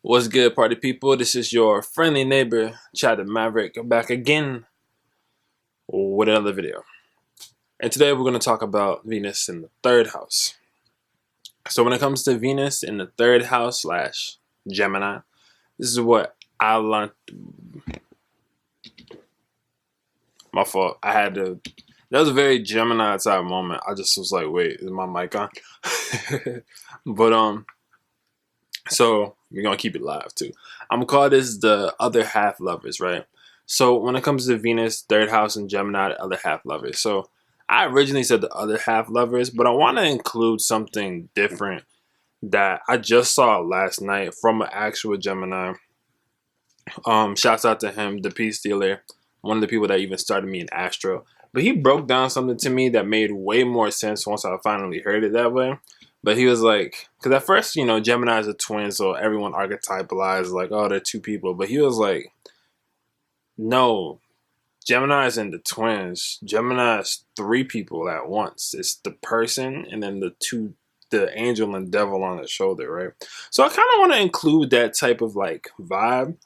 What's good, party people? This is your friendly neighbor, Chad the Maverick, back again with another video. And today we're going to talk about Venus in the third house. So when it comes to Venus in the third house slash Gemini, this is what I learned. My fault. That was a very Gemini type moment. I just was like, wait, is my mic on? But so we're gonna keep it live too. I'm gonna call this the other half lovers, right? So when it comes to Venus, third house, and Gemini, the other half lovers. So I originally said the other half lovers, but I want to include something different that I just saw last night from an actual Gemini. Shouts out to him, the peace dealer, one of the people that even started me in Astro. But he broke down something to me that made way more sense once I finally heard it that way. But he was like, because at first, Gemini is a twin, so everyone archetypalized like, oh, they're two people. But he was like, no, Gemini is in the twins. Gemini is three people at once. It's the person and then the angel and devil on the shoulder, right? So I kind of want to include that type of like vibe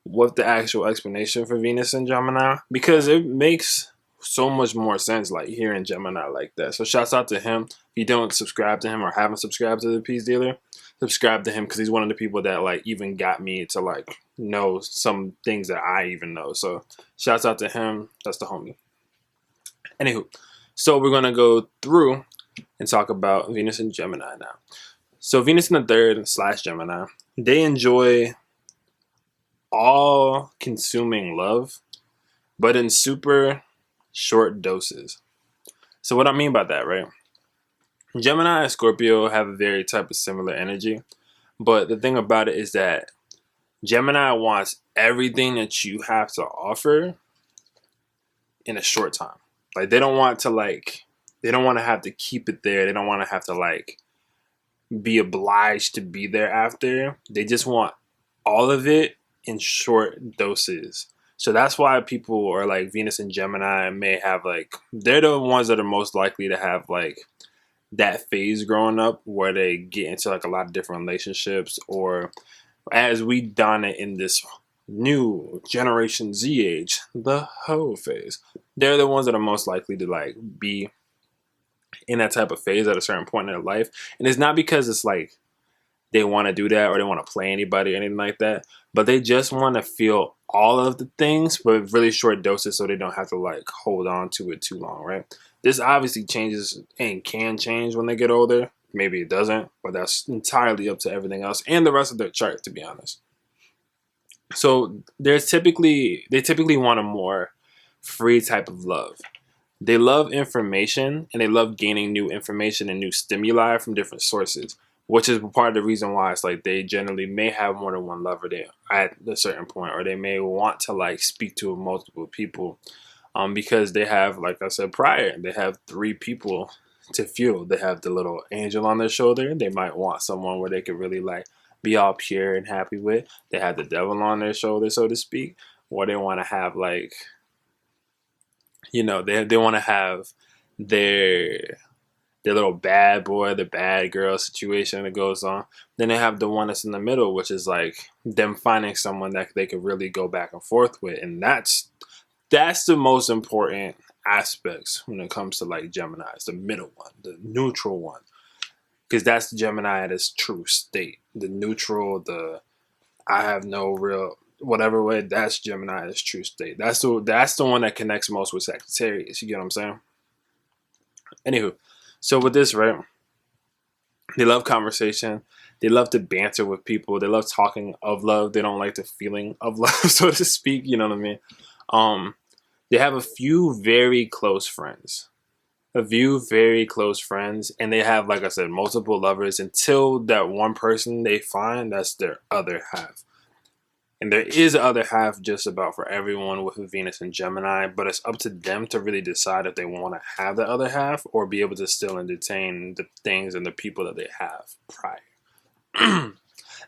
with the actual explanation for Venus and Gemini because it makes so much more sense like hearing Gemini like that. So shouts out to him. If you don't subscribe to him or haven't subscribed to the Peace Dealer, subscribe to him because he's one of the people that like even got me to like know some things that I even know. So shouts out to him. That's the homie. Anywho, so we're gonna go through and talk about Venus and Gemini now. So Venus in the third slash Gemini, they enjoy all-consuming love, but in super short doses. So what I mean by that, right? Gemini and Scorpio have a very type of similar energy, but the thing about it is that Gemini wants everything that you have to offer in a short time. Like they don't want to have to keep it there. They don't want to have to like be obliged to be there after. They just want all of it in short doses. So that's why people are like Venus and Gemini may have like, they're the ones that are most likely to have like that phase growing up where they get into like a lot of different relationships, or as we done it in this new generation Z age, the hoe phase. They're the ones that are most likely to like be in that type of phase at a certain point in their life. And it's not because it's like they want to do that or they want to play anybody or anything like that, but they just want to feel all of the things but really short doses so they don't have to like hold on to it too long, right? This obviously changes and can change when they get older. Maybe it doesn't, but that's entirely up to everything else and the rest of their chart, to be honest. So they typically want a more free type of love. They love information and they love gaining new information and new stimuli from different sources, which is part of the reason why it's like they generally may have more than one lover there at a certain point, or they may want to like speak to multiple people because they have, like I said prior, they have three people to fuel. They have the little angel on their shoulder. They might want someone where they could really like be all pure and happy with. They have the devil on their shoulder, so to speak, or they want to have like, they want to have their little bad boy, the bad girl situation that goes on. Then they have the one that's in the middle, which is like them finding someone that they could really go back and forth with. And that's the most important aspects when it comes to like Gemini. It's the middle one, the neutral one. Because that's Gemini at its true state. The neutral, the I have no real whatever way, that's Gemini at its true state. That's the one that connects most with Sagittarius. You get what I'm saying? Anywho. So with this, right, they love conversation. They love to banter with people. They love talking of love. They don't like the feeling of love, so to speak. You know what I mean? They have a few very close friends. And they have, like I said, multiple lovers until that one person they find, that's their other half. And there is an other half just about for everyone with Venus and Gemini, but it's up to them to really decide if they want to have the other half or be able to still entertain the things and the people that they have prior.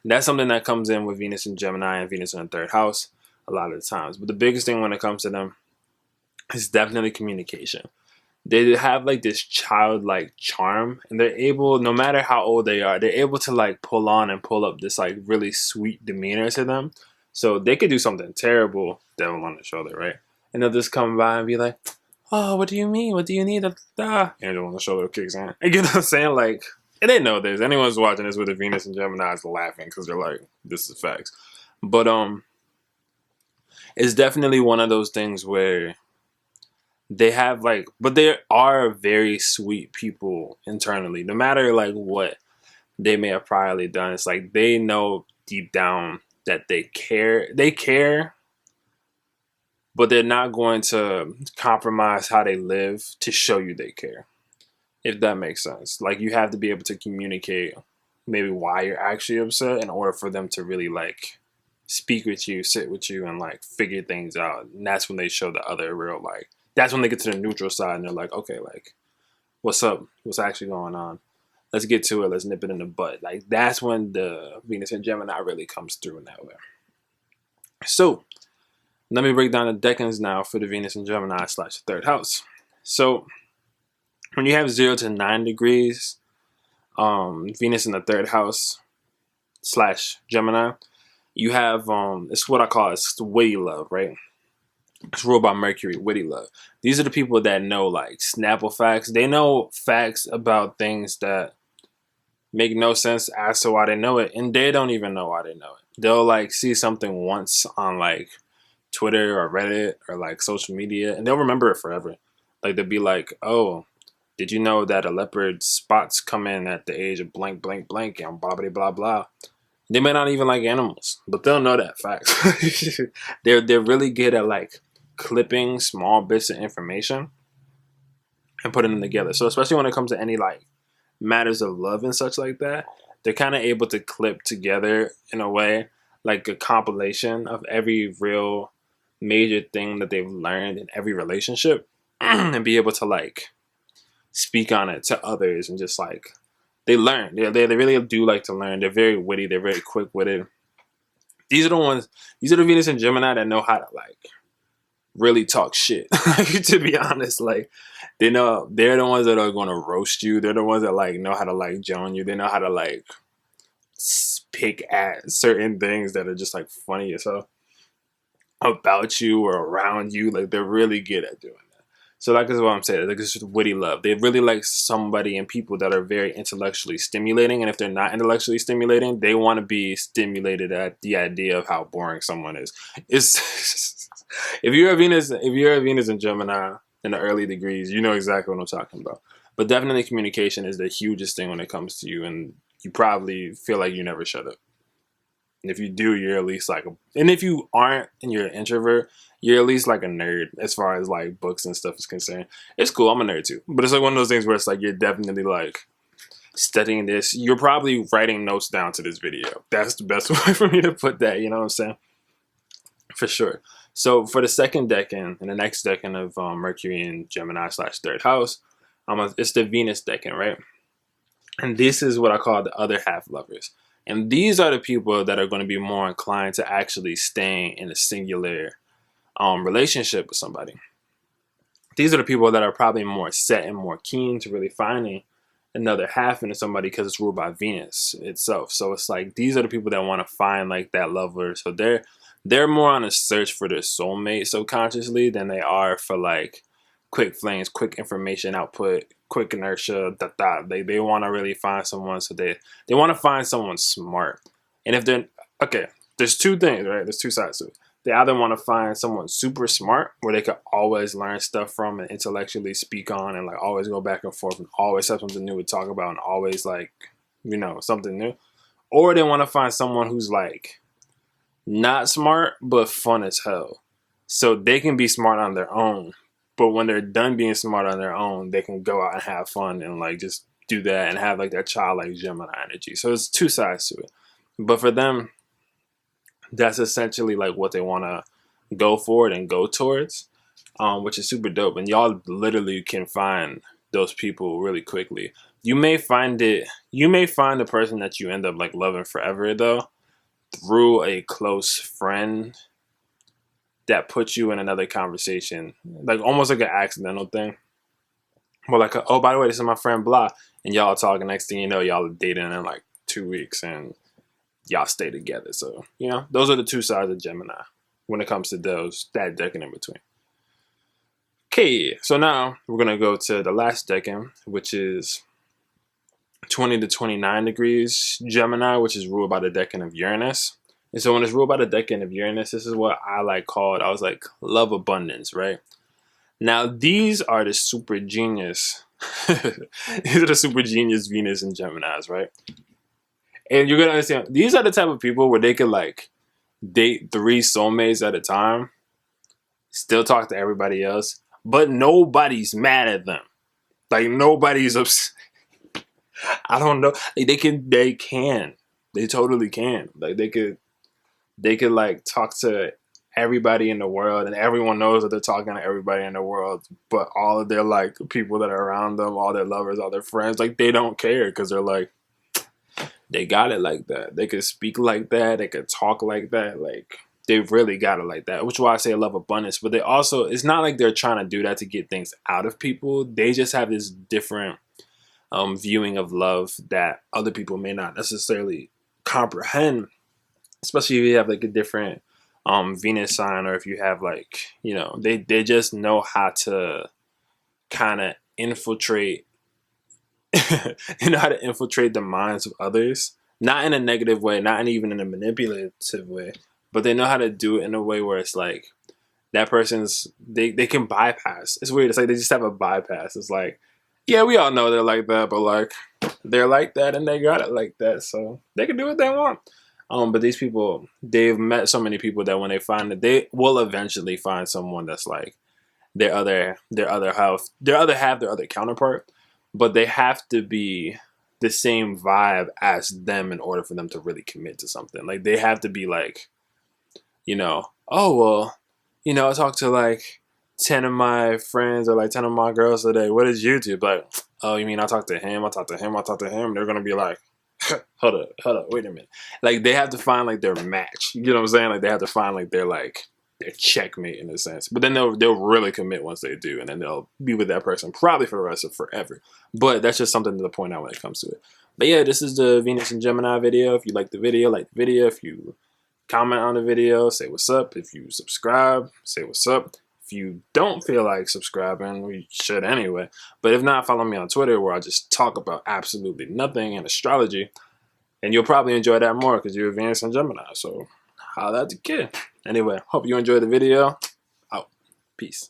That's something that comes in with Venus and Gemini and Venus in the third house a lot of the times. But the biggest thing when it comes to them is definitely communication. they have like this childlike charm, and they're able, no matter how old they are, they're able to like pull on and pull up this like really sweet demeanor to them. So they could do something terrible, devil on the shoulder, right? And they'll just come by and be like, "Oh, what do you mean? What do you need?" Angel on the shoulder kicks in. And you know what I'm saying? Like, and they know this. Anyone's watching this with a Venus and Gemini is laughing because they're like, "This is facts." But it's definitely one of those things where they have like, but they are very sweet people internally. No matter like what they may have priorly done, it's like they know deep down that they care. They care, but they're not going to compromise how they live to show you they care. If that makes sense. Like, you have to be able to communicate maybe why you're actually upset in order for them to really like speak with you, sit with you, and like figure things out. And that's when they show the other real, like, that's when they get to the neutral side and they're like, okay, like, what's up? What's actually going on? Let's get to it. Let's nip it in the butt. Like, that's when the Venus and Gemini really comes through in that way. So let me break down the decans now for the Venus and Gemini / third house. So when you have 0 to 9 degrees, Venus in the third house / Gemini, you have it's what I call it's witty love, right? It's ruled by Mercury, witty love. These are the people that know like Snapple facts. They know facts about things that make no sense as to why they know it, and they don't even know why they know it. They'll like see something once on like Twitter or Reddit or like social media, and they'll remember it forever. Like, they'll be like, "Oh, did you know that a leopard's spots come in at the age of blank, blank, blank, and blah, blah, blah, blah." They may not even like animals, but they'll know that fact. They're really good at like clipping small bits of information and putting them together. So especially when it comes to any like matters of love and such like that, they're kind of able to clip together in a way like a compilation of every real major thing that they've learned in every relationship and be able to like speak on it to others, and just like they learn. They really do like to learn. They're very witty. They're very quick witted. These are the ones. These are the Venus and Gemini that know how to like really talk shit. To be honest, like they know they're the ones that are going to roast you. They're the ones that like know how to like join you. They know how to like pick at certain things that are just like funny as hell about you or around you. Like, they're really good at doing that. So like, is what I'm saying. Like, it's just witty love. They really like somebody and people that are very intellectually stimulating. And if they're not intellectually stimulating, they want to be stimulated at the idea of how boring someone is. It's if you're a Venus and Gemini in the early degrees, you know exactly what I'm talking about. But definitely communication is the hugest thing when it comes to you, and you probably feel like you never shut up. And if you do, you're at least like and if you aren't and you're an introvert, you're at least like a nerd as far as like books and stuff is concerned. It's cool, I'm a nerd too. But it's like one of those things where it's like you're definitely like studying this. You're probably writing notes down to this video. That's the best way for me to put that, you know what I'm saying? For sure. So for the second decan and the next decan of Mercury in Gemini / third house, it's the Venus decan, right? And this is what I call the other half lovers. And these are the people that are going to be more inclined to actually staying in a singular relationship with somebody. These are the people that are probably more set and more keen to really finding another half into somebody because it's ruled by Venus itself. So it's like these are the people that want to find like that lover. So they're more on a search for their soulmate subconsciously than they are for like quick flings, quick information output, quick inertia. They want to really find someone. So they want to find someone smart. And if they're okay, there's two things, right? There's two sides to it. They either want to find someone super smart where they could always learn stuff from and intellectually speak on and like always go back and forth and always have something new to talk about and always like, you know, something new. Or they want to find someone who's like not smart but fun as hell. So they can be smart on their own, but when they're done being smart on their own, they can go out and have fun and like just do that and have like that childlike Gemini energy. So it's two sides to it. But for them, that's essentially like what they want to go for and go towards, which is super dope. And y'all literally can find those people really quickly. You may find the person that you end up like loving forever though through a close friend that puts you in another conversation, like almost like an accidental thing. More like, oh, by the way, this is my friend blah, and y'all talking. Next thing you know, y'all are dating in like 2 weeks, and y'all stay together. So those are the two sides of Gemini when it comes to that decan in between. Okay, so now we're gonna go to the last decan, which is 20 to 29 degrees Gemini, which is ruled by the decan of Uranus. And so when it's ruled by the decan of Uranus, this is what I was like love abundance, right? Now these are the super genius, these are the super genius Venus and Geminis, right? And you're gonna understand, these are the type of people where they could like date 3 soulmates at a time, still talk to everybody else, but nobody's mad at them. Like nobody's upset. I don't know. Like, they totally can. Like they could like talk to everybody in the world, and everyone knows that they're talking to everybody in the world, but all of their like people that are around them, all their lovers, all their friends, like they don't care because they're like, they got it like that. They could speak like that. They could talk like that. Like they've really got it like that, which is why I say I love abundance. But they also, it's not like they're trying to do that to get things out of people. They just have this different viewing of love that other people may not necessarily comprehend, especially if you have like a different Venus sign, or if you have like, they just know how to kind of infiltrate they know how to infiltrate the minds of others, not in a negative way, not even in a manipulative way, but they know how to do it in a way where it's like that person's, they can bypass. It's weird. It's like they just have a bypass. It's like, yeah, we all know they're like that, but like they're like that and they got it like that, so they can do what they want. But these people, they've met so many people that when they find that, they will eventually find someone that's like their other half, their other counterpart, but they have to be the same vibe as them in order for them to really commit to something. Like they have to be like, oh well, I talked to like 10 of my friends or like 10 of my girls today. What did you do? Like, oh, you mean I talked to him? I talked to him. I talked to him. They're gonna be like, hold up, wait a minute. Like they have to find like their match. You know what I'm saying? Like they have to find like their checkmate in a sense. But then they'll really commit once they do, and then they'll be with that person probably for the rest of forever. But that's just something to point out when it comes to it. But yeah, this is the Venus and Gemini video. If you like the video, like the video. If you comment on the video, say what's up. If you subscribe, say what's up. If you don't feel like subscribing, we should anyway. But if not, follow me on Twitter where I just talk about absolutely nothing in astrology. And you'll probably enjoy that more because you're a Venus and Gemini. So holla at the kid. Anyway, hope you enjoyed the video. Out. Peace.